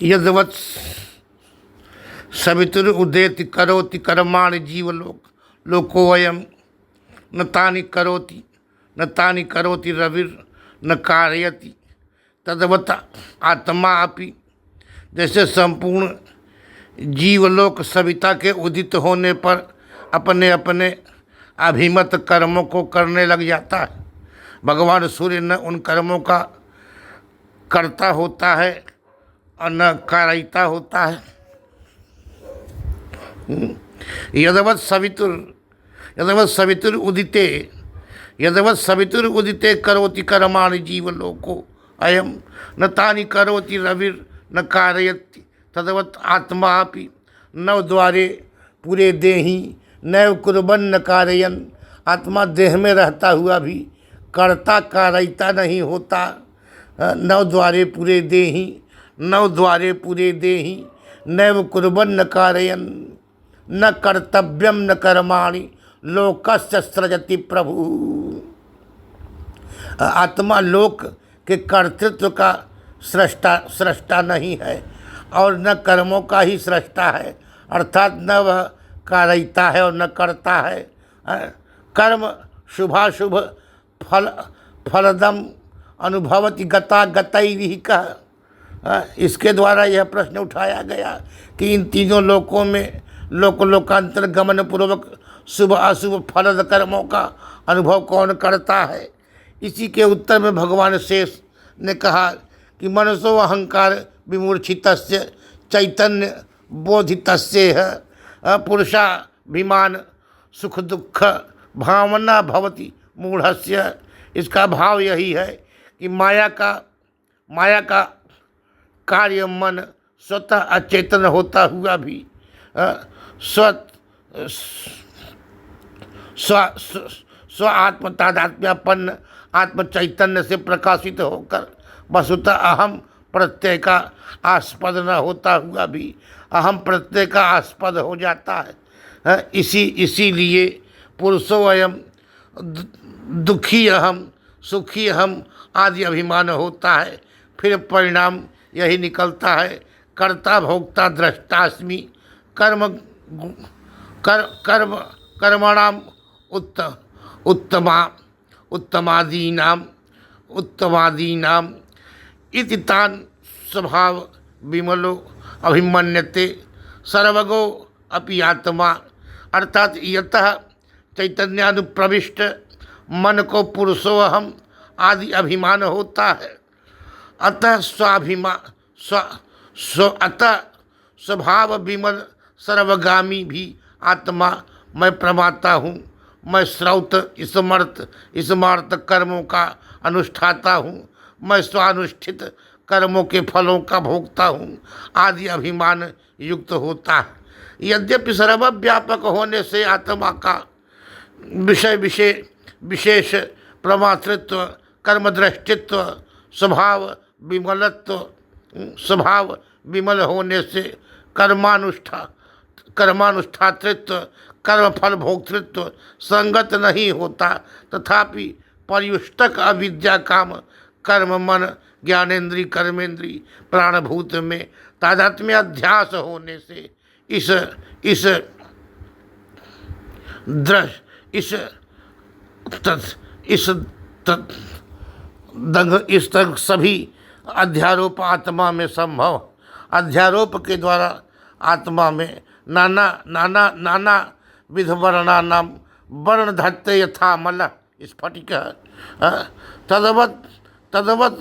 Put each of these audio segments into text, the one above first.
यद्वत् सवितुरुदेति करोति कर्माणि जीवलोक लोकोऽयं न तानि करोति रविर् न कारयति तद्वत् आत्मा अपि। जैसे संपूर्ण जीवलोक सविता के उदित होने पर अपने अपने अभिमत कर्मों को करने लग जाता है, भगवान सूर्य न उन कर्मों का कर्ता होता है और न कारयिता होता है। यद्वत् सवितुर उदिते करोति कर्माणि जीवलोको अयम न तानि करोति रविर् न कारयति तद्वत् आत्मा अपि। नवद्वारे पूरे देहि नैव कुर्वन् न कारयन्। आत्मा देह में रहता हुआ भी कर्ता कारयिता नहीं होता। नवद्वारे पूरे देहि नैव कुर्वन् न कारयन् न कर्तव्यम न कर्माणि लोकस्य सृजति प्रभु। आत्मा लोक के कर्तृत्व का सृष्टा नहीं है और न कर्मों का ही सृष्टा है, अर्थात न वह कारयिता है और न करता है। कर्म शुभाशुभ फलदम अनुभवति गता गतैरिह। इसके द्वारा यह प्रश्न उठाया गया कि इन तीनों लोकों में लोकांतर गमन पूर्वक शुभ अशुभ फलद कर्मों का अनुभव कौन करता है। इसी के उत्तर में भगवान शेष ने कहा कि मनसो अहंकार विमूर्छितस्य चैतन्य बोधितस्य पुरुषाभिमान सुख दुख भावना भवति मूढ़स्य। इसका भाव यही है कि माया का कार्य मन स्वतः अचेतन होता हुआ भी स्व आत्म तादात्म्यपन्न आत्म चैतन्य से प्रकाशित होकर वस्तुतः अहम प्रत्यय का आस्पद न होता हुआ भी अहम प्रत्यय का आस्पद हो जाता है। इसीलिए पुरुषो अयम दुखी अहम सुखी अहम आदि अभिमान होता है। फिर परिणाम यही निकलता है कर्ता भोक्ता दृष्टास्मि कर्मणाम उत्तमादीनाम इति तान् स्वभाव विमलो अभिमन्यते सर्वगो अपि आत्मा। अर्थात यतः चैतन्यानुप्रविष्ट मन को पुरुषो अहम आदि अभिमान होता है, अतः स्वभाव विमल सर्वगामी भी आत्मा मैं प्रमाता हूँ, मैं श्रौत स्मार्त कर्मों का अनुष्ठाता हूँ, मैं स्वानुष्ठित कर्मों के फलों का भोगता हूँ आदि अभिमान युक्त होता है। यद्यपि सर्वव्यापक होने से आत्मा का विशेष प्रमातृत्व कर्मदृष्टित्व स्वभाव विमल होने से कर्मानुष्ठातृत्व कर्मफल भोक्तृत्व संगत नहीं होता, तथापि पर्युष्टक अविद्या काम कर्म मन ज्ञानेन्द्रीय कर्मेंद्रीय प्राणभूत में तादात्म्य अध्यास होने से इस तक सभी अध्यारोप आत्मा में संभव। अध्यारोप के द्वारा आत्मा में नाना विध वर्णानाम वर्ण धत्ते यथा मल स्फटिक तदवत्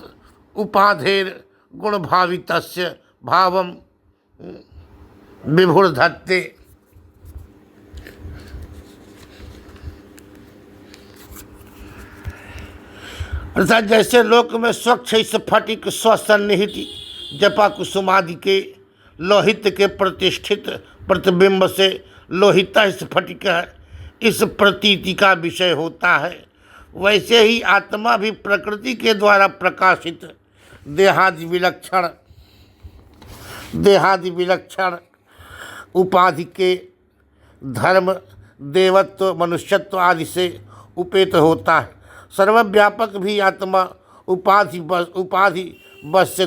उपाधेर गुण भावितस्य भावम विभुर्धत्ते। अर्थात जैसे लोक में स्वच्छ स्फटिक स्वसन्निहित जपा कुसुमादि के लोहित के प्रतिष्ठित प्रतिबिंब से लोहिता स्फटिक इस प्रतीति का विषय होता है, वैसे ही आत्मा भी प्रकृति के द्वारा प्रकाशित देहादि विलक्षण उपाधि के धर्म देवत्व मनुष्यत्व आदि से उपेत होता है। सर्वव्यापक भी आत्मा उपाधि बस से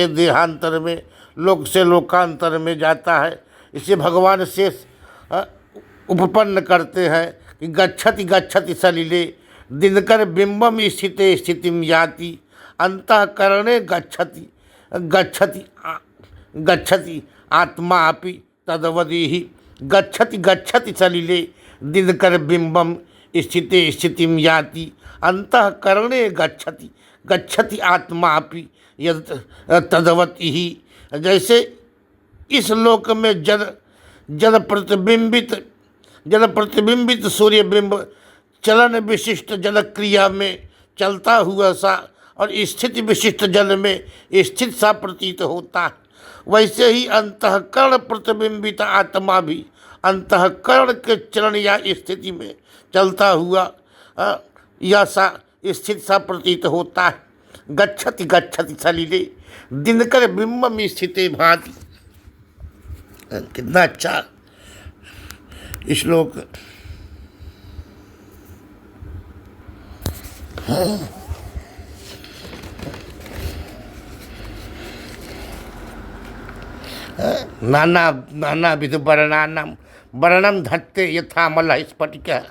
देहांतर में, लोक से लोकांतर में जाता है। इसे भगवान शेष उपपन्न करते हैं कि गच्छति गच्छति सलिले दिनकर बिंबम स्थिते स्थितिम याति अंतःकरणे गच्छति गच्छति गच्छति आत्मा अपि तदवधि गच्छति गच्छति सलिले दिनकर बिंबम स्थिते स्थितिम याति अंतःकरणे गच्छति गच्छति आत्मा अपि यद तदवति ही। जैसे इस लोक में जल प्रतिबिंबित सूर्य बिंब चलन विशिष्ट जल क्रिया में चलता हुआ सा और स्थिति विशिष्ट जल में स्थित सा प्रतीत होता है, वैसे ही अंतःकरण प्रतिबिंबित आत्मा भी अंतःकरण के चलन या स्थिति में चलता हुआ या सा स्थित सा प्रतीत होता है। गच्छति गच्छति सलिले दिनकर बिंबम स्थिते भाति। कितना अच्छा श्लोक। नाना विध वर्णम धत्ते यथा अमलः स्फटिकः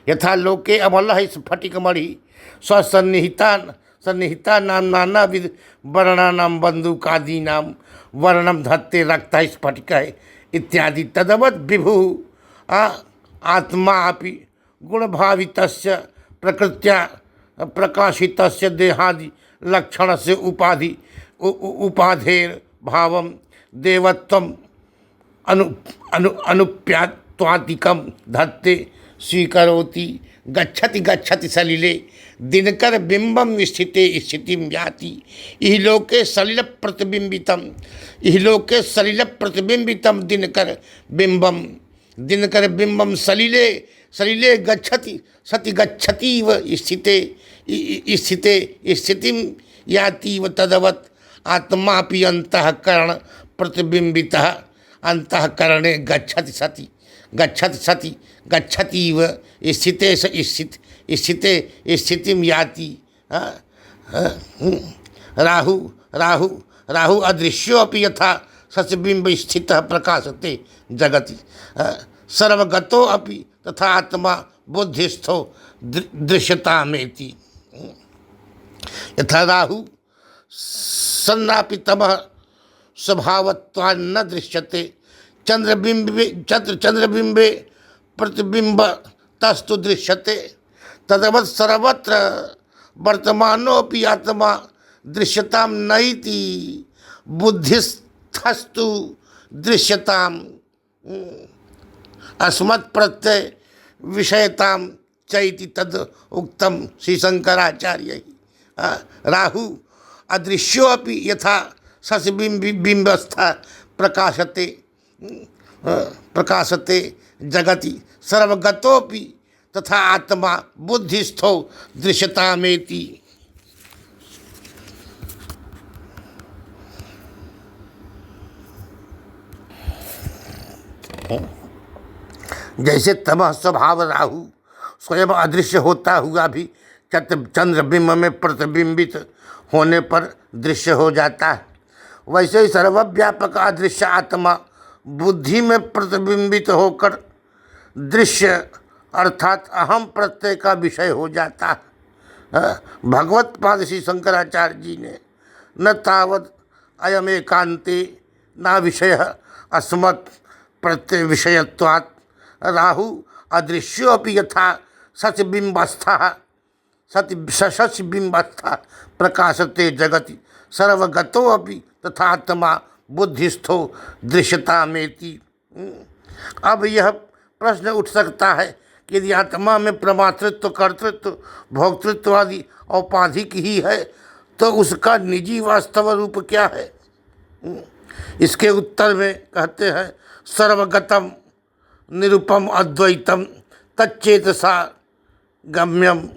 यथा लोके अमलः स्फटिकमणि सन्निहिता नाम नानाविध वर्णानाम बंदूकादीनाम वर्णम धत्ते रक्तः स्फटिकः इत्यादि तदवत् विभु आत्मा अपि गुणभावितस्य प्रकृत्या प्रकाशितस्य देहादि लक्षणस्य उपाधेर भावं देवत्वम अनुप्यात्वादिकं धत्ते स्वीकरोति। गच्छति गच्छति सलिले दिनकर बिंबम स्थिते स्थितिम याति इहलोके सलिल प्रतिबिंबितम दिनकर बिंबम सलिले गच्छति सति गच्छतीव स्थिते स्थितिम यातीव तदवत् आत्मापि अंतःकरण प्रतिबिंबितः अंतःकरणे गच्छति सति गच्छतीव स्थिते स्थितिम याति। राहु अदृश्योऽपि यथा सचबिंब स्थितः प्रकाशते जगति सर्वगतो अपि तथा आत्मा बुद्धिस्थो दृश्यतामेति। यथा राहु सन्नापि तमः स्वभावत्वान्न दृश्यते चंद्रबिंबे प्रतिबिंब तस्तु दृश्यते तदवत् सर्वत्र वर्तमानोऽपि आत्मा दृश्यताम नैति बुद्धिस्थस्तु दृश्यताम अस्मत् प्रत्यय विषयताम चैति तद उक्तम श्री शंकराचार्य। राहु अदृश्योऽपि यथा शशबिंबस्था प्रकाशते जगति सर्वगतोऽपि तथा आत्मा बुद्धिस्थो दृश्यतामेति। जैसे तमः स्वभाव राहु स्वयं अदृश्य होता हुआ भी चंद्रबिंब में प्रतिबिंबित होने पर दृश्य हो जाता है, वैसे ही सर्वव्यापक अदृश्य आत्मा बुद्धि में प्रतिबिंबित होकर दृश्य अर्थात अहम प्रत्यय का विषय हो जाता है। भगवत पाद श्री शंकराचार्य जी ने न तावद अयम एकांते न विषय अस्मत् प्रत्यय विषयत्वात् राहु अदृश्योऽपि यथा सचबिंबस्था सचबिंबस्था प्रकाशते जगति सर्वगतोऽपि तथा आत्मा बुद्धिस्थो दृश्यतामेति। अब यह प्रश्न उठ सकता है कि यदि आत्मा में प्रमातृत्व कर्तृत्व भोक्तृत्व आदि औपाधिक ही है तो उसका निजी वास्तव रूप क्या है। इसके उत्तर में कहते हैं सर्वगतम निरुपम अद्वैतम तच्चेतसा गम्यम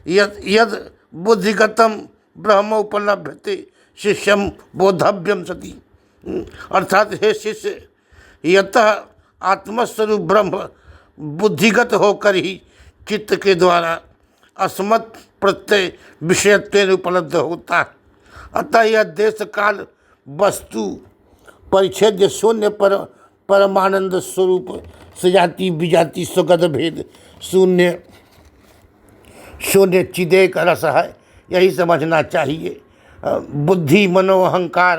यद बुद्धिगतम ब्रह्म उपलभ्यते शिष्यम बोधव्यम सति। अर्थात हे शिष्य यतः आत्मस्वरूप ब्रह्म बुद्धिगत होकर ही चित्त के द्वारा अस्मत् प्रत्यय विषयत्वेन उपलब्ध होता है। अतः यह देश काल वस्तु परिच्छेद शून्य परमानंद स्वरूप सजाति विजाति स्वगत भेद शून्य शून्य चिदेक रस है, यही समझना चाहिए। बुद्धि मनो अहंकार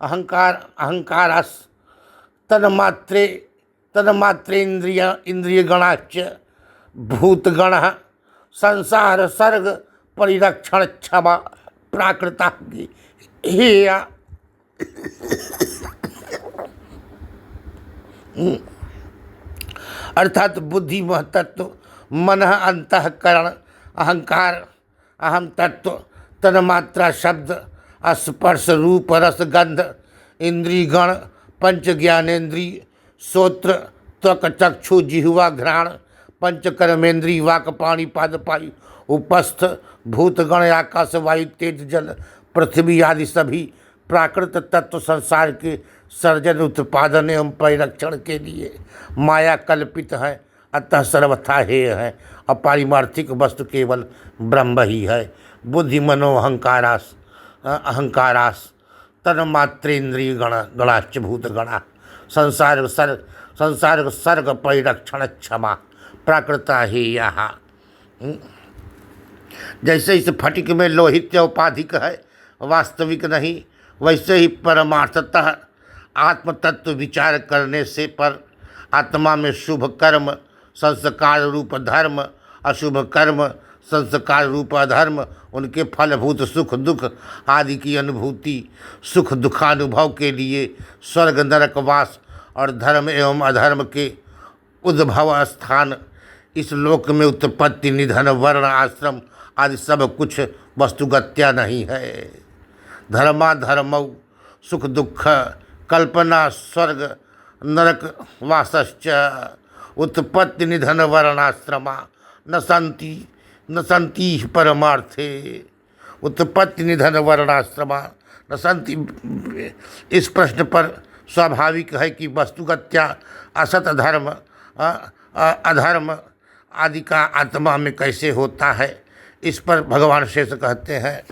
अहंकार अहंकारास तन्मात्रेन्द्रिय इंद्रिय गणाच भूतगण संसार सर्ग परिरक्षण क्षमा प्राकृता हेया अर्थात बुद्धि महतत्व, मन अंतःकरण, अहंकार अहम तत्व, तन्मात्रा शब्द स्पर्श रूप रस गंध इंद्रिय गण पंच ज्ञानेन्द्रिय श्रोत्र त्वक चक्षु जिह्वा घ्राण पंच कर्मेंद्रिय वाक पाणी पाद पायु उपस्थ भूतगण आकाश वायु तेज जल पृथ्वी आदि सभी प्राकृत तत्व संसार के सर्जन उत्पादन एवं परिरक्षण के लिए माया कल्पित है, अतः सर्वथा हेय है। अपारिमार्थिक वस्तु केवल ब्रह्म ही है। बुद्धि मनो अहंकारास तन्मात्रेन्द्रिय गणाच भूतगणा संसार सर्ग परिरक्षण क्षमा प्राकृता ही यहाँ। जैसे इस फटिक में लोहित औपाधिक है, वास्तविक नहीं, वैसे ही परमार्थतः आत्म तत्व विचार करने से पर आत्मा में शुभ कर्म संस्कार रूप धर्म, अशुभ कर्म संस्कार रूप अधर्म, उनके फलभूत सुख दुख आदि की अनुभूति, सुख दुखानुभव के लिए स्वर्ग नरक वास और धर्म एवं अधर्म के उद्भव स्थान, इस लोक में उत्पत्ति निधन वर्ण आश्रम आदि सब कुछ वस्तुगत्या नहीं है। धर्माधर्मौ सुख दुख कल्पना स्वर्ग नरक वासश्च उत्पत्ति निधन वर्णाश्रमा न संति परमार्थे। उत्पत्ति निधन वर्णाश्रमा न संति, इस प्रश्न पर स्वाभाविक है कि वस्तुगत्या असत धर्म अधर्म आदि का आत्मा में कैसे होता है। इस पर भगवान शेष कहते हैं